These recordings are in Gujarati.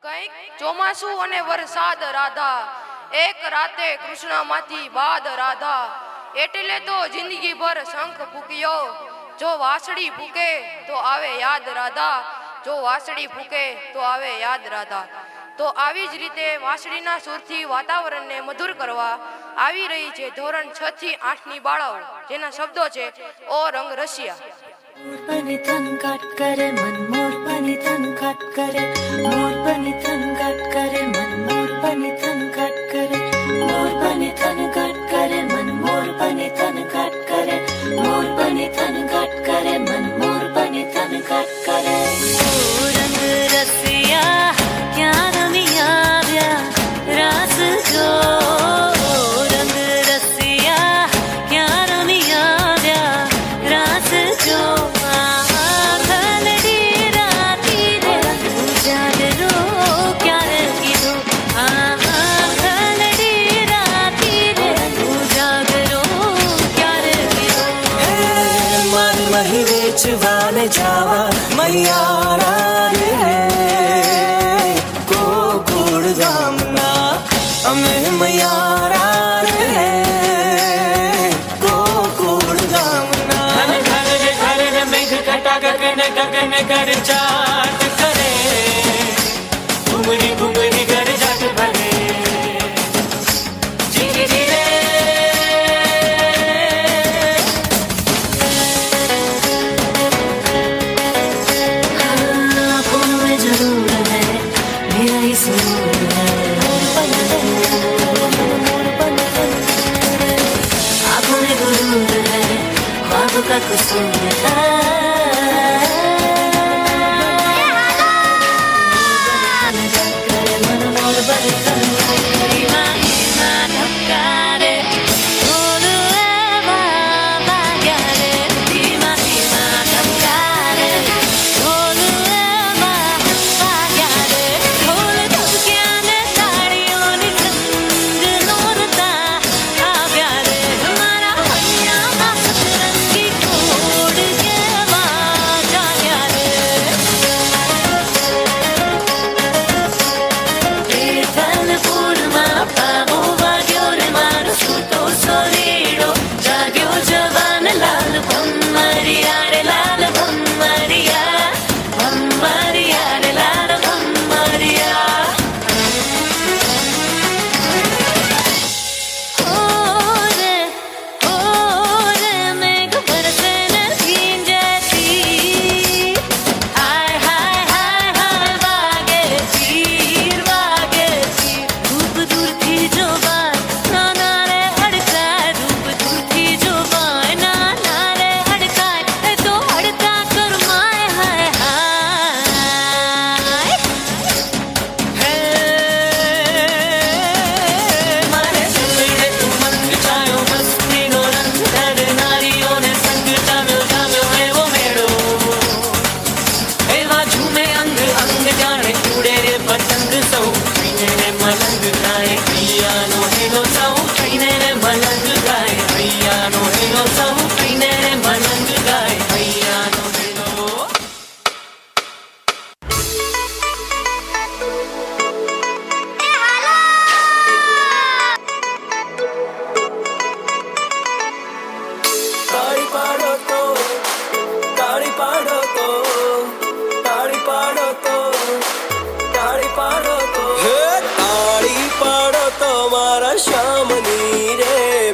કંઈક ચોમાસું અને વરસાદ રાધા, એક રાતે કૃષ્ણમાંથી બાદ રાધા, એટલે તો જિંદગીભર શંખ ફૂક્યો, જો વાસળી ફૂકે તો આવે યાદ રાધા, જો વાસળી ફૂકે તો આવે યાદ રાધા. તો આવી જ રીતે વાસળીના સૂરથી વાતાવરણને મધુર કરવા આવી રહી છે ધોરણ 6 થી 8 ની બાળાઓ, જેના શબ્દો છે ઓ રંગ રસિયા. મોરપની તન કાટ કરે મન, મોરપની તન કાટ કરે, મોરપની તન કાટ કરે મન, મોરપની તન કાટ કરે, મોરપની તન કાટ કરે મન, મોરપની તન કાટ કરે, મોરપની તન કાટ કરે મન, મોરપની તન કાટ કરે. ઓ રંગ રસિયા ક્યાં રમી આવ્યા રાસ જો, રંગ રસિયા ક્યાં રમી આવ્યા રાસ જો. જાવા મૈયારા રે ગોકુળ ગામના અમે મૈયારા રે ગોકુળ ગામના. ઘર ઘર મેઘ ઘટા ગગન ગગન ગર જાટ કરે, ઘુમરી ઘુમરી ગર જાટ ભરે. का कुसुम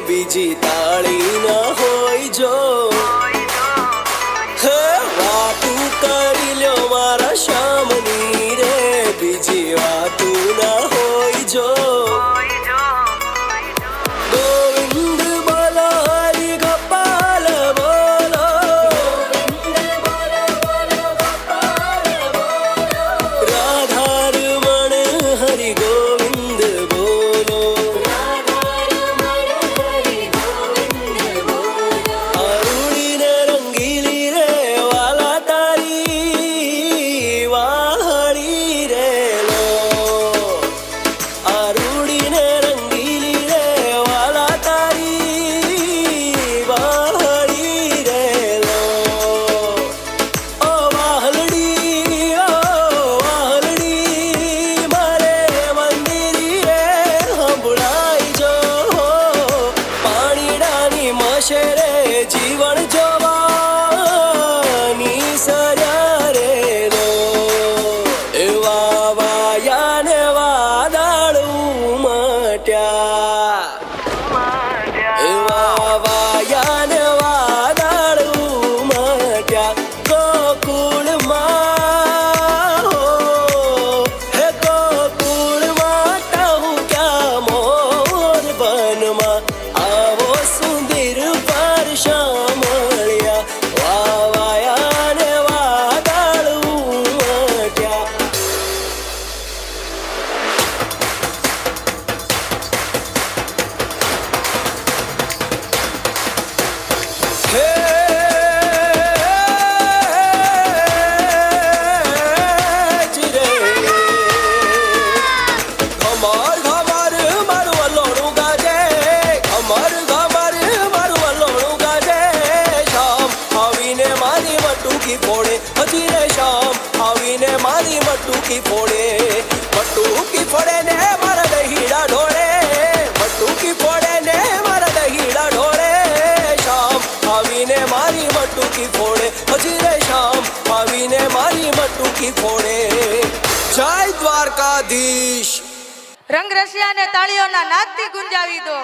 બીજી તાળી ના હોય જો, હે વાતું કરી લ્યો મારા શ્યામની રે, બીજી વાતું ના હોય જો. ગોવિંદ બોલો હરિ ગોપાલ બોલો, રાધા રમણ હરિ ગોવિંદ બોલો, અરુણી મટુકી ફોડે મટુકી ફોડે ને મારા દહીડા ઢોળે મટુકી ફોડે ને મારા દહીડા ઢોળે શામ આવીને મારી મટુકી ફોડે હજી રે શામ આવીને મારી મટુકી ફોડે જય દ્વારકાધીશ રંગ રસિયા ને તાળીઓના નાદથી ગુંજાવી દો